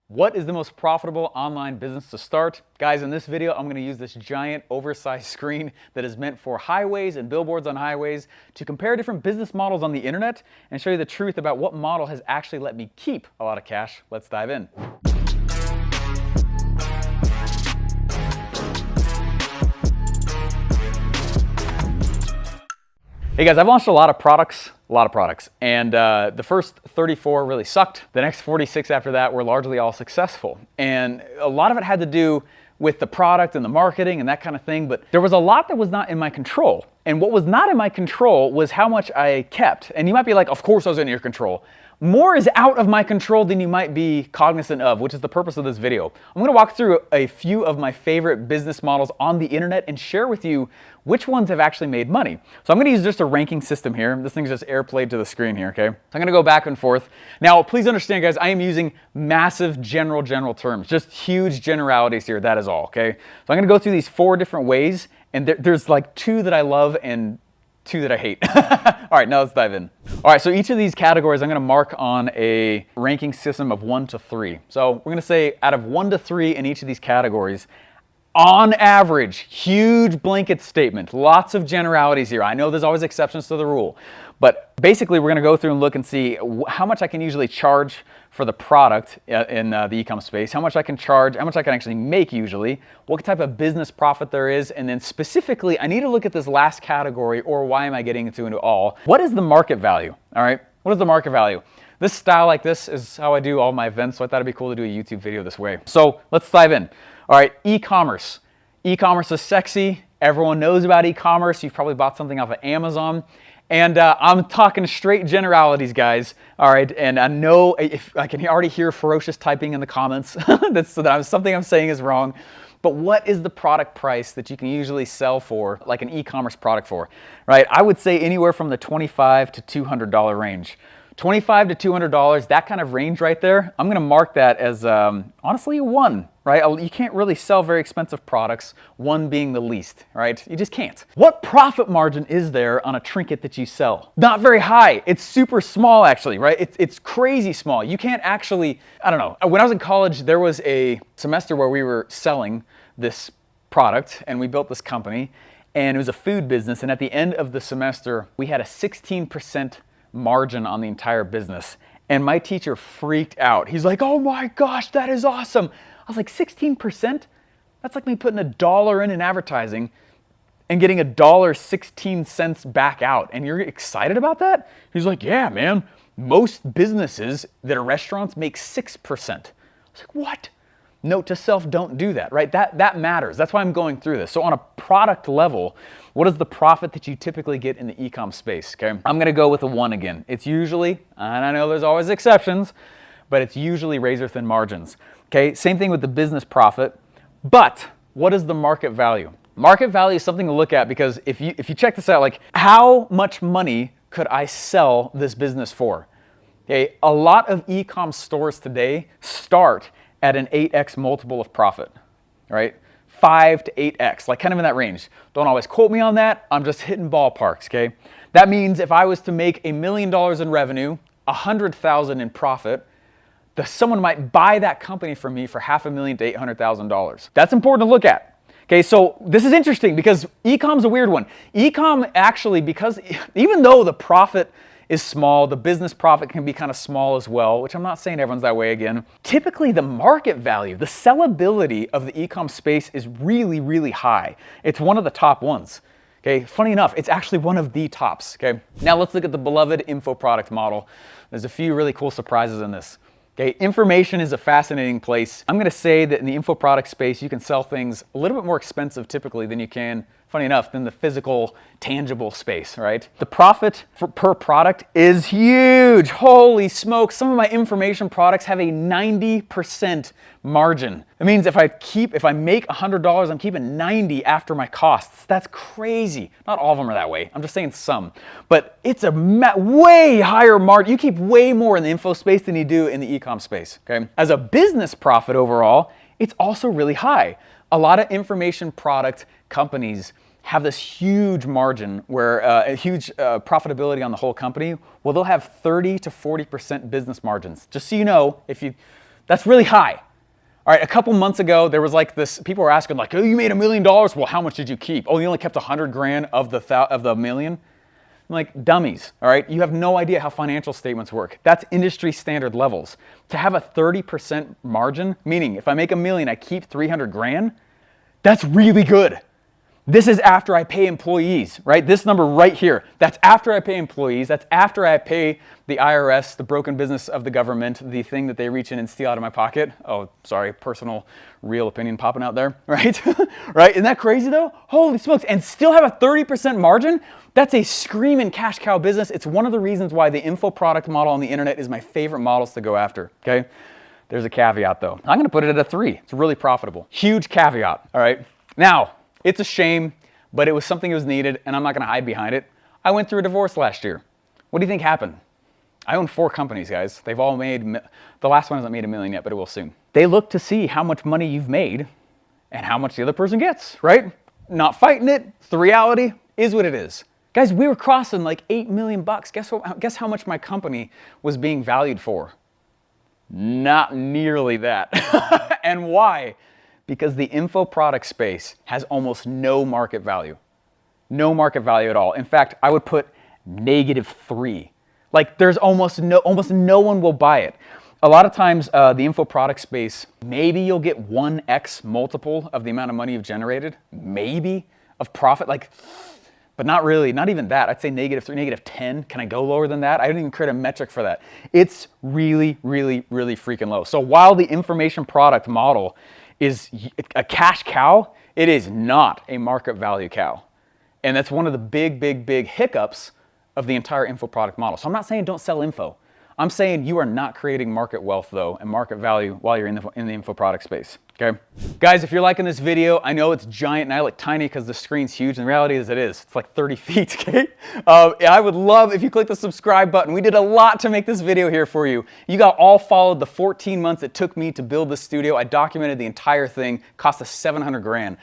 What is the most profitable online business to start? Guys, in this video, I'm going to use this giant oversized screen that is meant for highways and billboards on highways to compare different business models on the internet and show you the truth about what model has actually let me keep a lot of cash. Let's dive in. Hey guys, I've launched a lot of products, and the first 34 really sucked. The next 46 after that were largely all successful. And a lot of it had to do with the product and the marketing and that kind of thing, but there was a lot that was not in my control. And what was not in my control was how much I kept. And you might be like, of course I was in your control. More is out of my control than you might be cognizant of, which is the purpose of this video. I'm going to walk through a few of my favorite business models on the internet and share with you which ones have actually made money. So I'm going to use just a ranking system here. This thing's just airplayed to the screen here, okay? So I'm going to go back and forth. Now, please understand, guys, I am using massive general terms, just huge generalities here. That is all, okay? So I'm going to go through these 4 different ways, and there's like 2 that I love and 2 that I hate. All right, now let's dive in. All right, so each of these categories I'm going to mark on a ranking system of 1 to 3. So we're going to say out of 1 to 3 in each of these categories, on average, huge blanket statement, lots of generalities here. I know there's always exceptions to the rule, but basically we're going to go through and look and see how much I can usually charge for the product in the e-com space, how much I can charge, how much I can actually make usually, what type of business profit there is, and then specifically, I need to look at this last category, or why am I getting into it all? What is the market value? All right, what is the market value? This style like this is how I do all my events, so I thought it'd be cool to do a YouTube video this way. So let's dive in. All right, e-commerce. E-commerce is sexy. Everyone knows about e-commerce. You've probably bought something off of Amazon. And I'm talking straight generalities, guys. All right, and I know if I can already hear ferocious typing in the comments that something I'm saying is wrong. But what is the product price that you can usually sell for, like an e-commerce product for, right? I would say anywhere from the $25 to $200 range. $25 to $200, that kind of range right there, I'm going to mark that as honestly a 1, right? You can't really sell very expensive products, 1 being the least, right? You just can't. What profit margin is there on a trinket that you sell? Not very high. It's super small actually, right? It's crazy small. You can't actually, I don't know. When I was in college, there was a semester where we were selling this product and we built this company, and it was a food business, and at the end of the semester, we had a 16% margin on the entire business. And my teacher freaked out. He's like, oh my gosh, that is awesome. I was like, 16%? That's like me putting $1 in advertising and getting $1.16 back out. And you're excited about that? He's like, yeah, man. Most businesses that are restaurants make 6%. I was like, what? Note to self, don't do that, right? That matters. That's why I'm going through this. So on a product level, what is the profit that you typically get in the e-com space, okay? I'm gonna go with a 1 again. It's usually, and I know there's always exceptions, but it's usually razor thin margins, okay? Same thing with the business profit, but what is the market value? Market value is something to look at, because if you check this out, like how much money could I sell this business for? Okay, a lot of e-com stores today start at an 8x multiple of profit, right? 5 to 8x, like kind of in that range. Don't always quote me on that. I'm just hitting ballparks, okay? That means if I was to make $1 million in revenue, 100,000 in profit, someone might buy that company from me for $500,000 to $800,000. That's important to look at. Okay, so this is interesting because e-com's a weird one. E-com actually, because even though the profit is small, the business profit can be kind of small as well, which I'm not saying everyone's that way again. Typically the market value, the sellability of the e-com space is really, really high. It's one of the top ones. Okay, funny enough, it's actually one of the tops. Okay, now let's look at the beloved info product model. There's a few really cool surprises in this. Okay, information is a fascinating place. I'm gonna say that in the info product space, you can sell things a little bit more expensive typically than you can, funny enough, than the physical, tangible space, right? The profit per product is huge. Holy smokes, some of my information products have a 90% margin. It means if I make $100, I'm keeping 90 after my costs. That's crazy. Not all of them are that way. I'm just saying some. But it's a way higher margin. You keep way more in the info space than you do in the e-com space, okay? As a business profit overall, it's also really high. A lot of information product companies have this huge margin where a huge profitability on the whole company. Well, they'll have 30 to 40% business margins. Just so you know, if you That's really high. All right, a couple months ago, there was like this, people were asking like, oh, you made $1 million? Well, how much did you keep? Oh, you only kept 100 grand of the million? I'm like, dummies, all right? You have no idea how financial statements work. That's industry standard levels. To have a 30% margin, meaning if I make $1 million, I keep 300 grand, that's really good. This is after I pay employees, right? This number right here, that's after I pay employees. That's after I pay the IRS, the broken business of the government, the thing that they reach in and steal out of my pocket. Oh, sorry, personal, real opinion popping out there, right? Right? Isn't that crazy though? Holy smokes. And still have a 30% margin? That's a screaming cash cow business. It's one of the reasons why the info product model on the internet is my favorite models to go after, okay? There's a caveat though. I'm gonna put it at a 3. It's really profitable. Huge caveat, all right? Now, it's a shame, but it was something that was needed, and I'm not gonna hide behind it. I went through a divorce last year. What do you think happened? I own 4 companies, guys. They've all made, the last one hasn't made $1 million yet, but it will soon. They look to see how much money you've made and how much the other person gets, right? Not fighting it. The reality is what it is. Guys, we were crossing like $8 million. Guess how much my company was being valued for? Not nearly that. And why? Because the info product space has almost no market value. No market value at all. In fact, I would put -3. Like there's almost no one will buy it. A lot of times the info product space, maybe you'll get 1x multiple of the amount of money you've generated, maybe, of profit, like, but not really, not even that. I'd say -3, -10. Can I go lower than that? I didn't even create a metric for that. It's really, really, really freaking low. So while the information product model is a cash cow, it is not a market value cow. And that's one of the big hiccups of the entire info product model. So I'm not saying don't sell info. I'm saying you are not creating market wealth though and market value while you're in the info product space, okay? Guys, if you're liking this video, I know it's giant and I look tiny because the screen's huge, and the reality is it is. It's like 30 feet, okay? I would love if you click the subscribe button. We did a lot to make this video here for you. You got all followed the 14 months it took me to build this studio. I documented the entire thing, cost us 700 grand.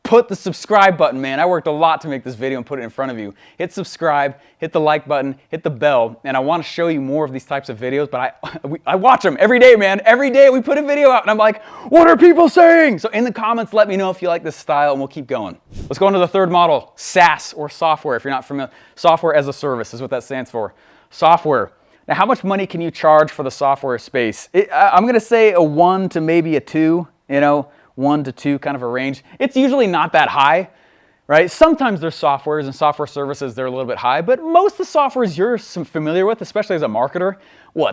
Put the subscribe button, man. I worked a lot to make this video and put it in front of you. Hit subscribe, hit the like button, hit the bell, and I want to show you more of these types of videos, but I watch them every day, man. Every day we put a video out, and I'm like, what are people saying? So in the comments, let me know if you like this style, and we'll keep going. Let's go into the third model, SaaS, or software. If you're not familiar, software as a service is what that stands for. Software. Now, how much money can you charge for the software space? I'm going to say a 1 to maybe a 2, 1 to 2 kind of a range. It's usually not that high, right? Sometimes there's softwares and software services, they're a little bit high, but most of the softwares you're familiar with, especially as a marketer,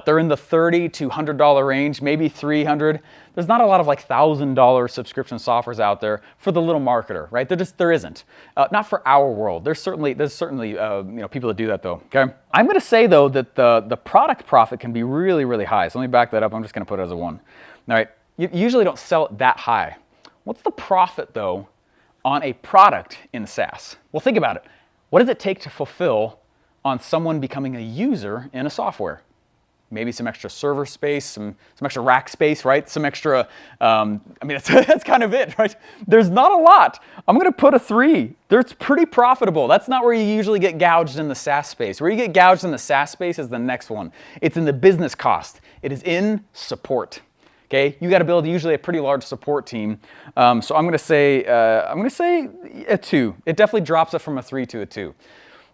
they're in the $30 to $100 range, maybe $300. There's not a lot of like $1,000 subscription softwares out there for the little marketer, right? There isn't. Not for our world. There's certainly people that do that though, okay? I'm gonna say though that the product profit can be really, really high. So let me back that up. I'm just gonna put it as a 1. All right. You usually don't sell it that high. What's the profit though on a product in SaaS? Well, think about it. What does it take to fulfill on someone becoming a user in a software? Maybe some extra server space, some extra rack space, right? Some extra, that's kind of it, right? There's not a lot. I'm gonna put a 3. It's pretty profitable. That's not where you usually get gouged in the SaaS space. Where you get gouged in the SaaS space is the next one. It's in the business cost. It is in support. Okay, you got to build usually a pretty large support team. So I'm going to say a 2. It definitely drops it from a 3 to a 2.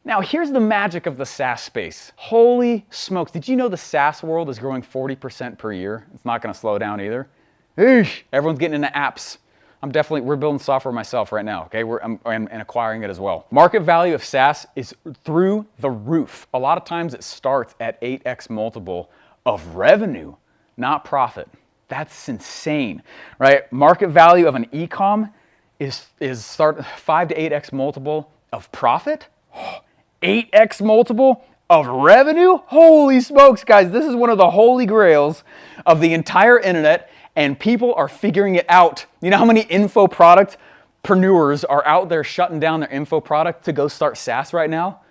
Now here's the magic of the SaaS space. Holy smokes! Did you know the SaaS world is growing 40% per year? It's not going to slow down either. Eesh, everyone's getting into apps. We're building software myself right now. Okay, and acquiring it as well. Market value of SaaS is through the roof. A lot of times it starts at 8x multiple of revenue, not profit. That's insane, right? Market value of an e-com is 5 to 8x multiple of profit, 8x multiple of revenue. Holy smokes, guys! This is one of the holy grails of the entire internet, and people are figuring it out. You know how many info productpreneurs are out there shutting down their info product to go start SaaS right now?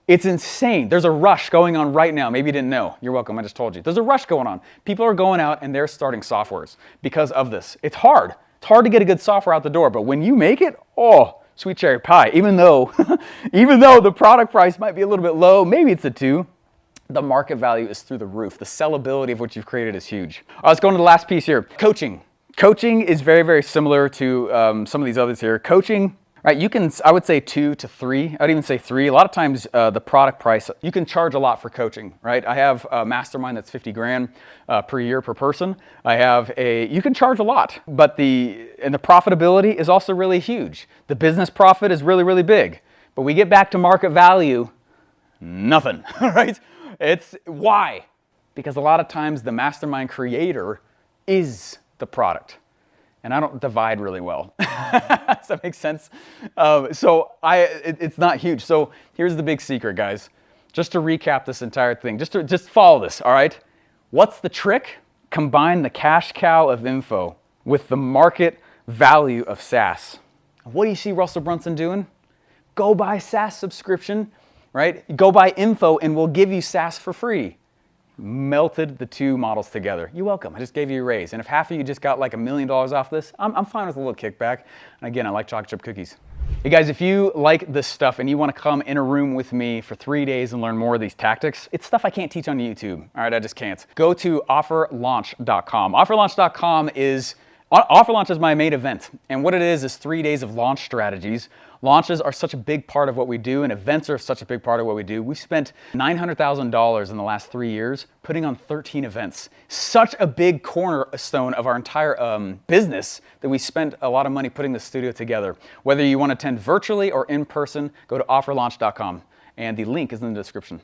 It's insane. There's a rush going on right now. Maybe you didn't know. You're welcome. I just told you. There's a rush going on. People are going out and they're starting softwares because of this. It's hard. It's hard to get a good software out the door, but when you make it, oh, sweet cherry pie. Even though the product price might be a little bit low, maybe it's a 2. the market value is through the roof. The sellability of what you've created is huge. All right, let's go into the last piece here. Coaching. Coaching is very, very similar to some of these others here. Coaching, right, you can, I would say 2 to 3. I'd even say 3. A lot of times the product price, you can charge a lot for coaching, right? I have a mastermind that's 50 grand per year per person. You can charge a lot, but the profitability is also really huge. The business profit is really, really big. But we get back to market value, nothing, right? It's why? Because a lot of times the mastermind creator is the product. And I don't divide really well. Does that make sense? It's not huge. So here's the big secret, guys. Just to recap this entire thing, just follow this, all right? What's the trick? Combine the cash cow of info with the market value of SaaS. What do you see Russell Brunson doing? Go buy SaaS subscription, right? Go buy info and we'll give you SaaS for free. Melted the two models together. You're welcome. I just gave you a raise. And if half of you just got like $1 million off this, I'm fine with a little kickback. And again, I like chocolate chip cookies. Hey guys, if you like this stuff and you want to come in a room with me for 3 days and learn more of these tactics, it's stuff I can't teach on YouTube. All right, I just can't. Go to offerlaunch.com. Offerlaunch is my main event, and what it is 3 days of launch strategies. Launches are such a big part of what we do, and events are such a big part of what we do. We've spent $900,000 in the last 3 years putting on 13 events. Such a big cornerstone of our entire business that we spent a lot of money putting the studio together. Whether you want to attend virtually or in person, go to offerlaunch.com, and the link is in the description.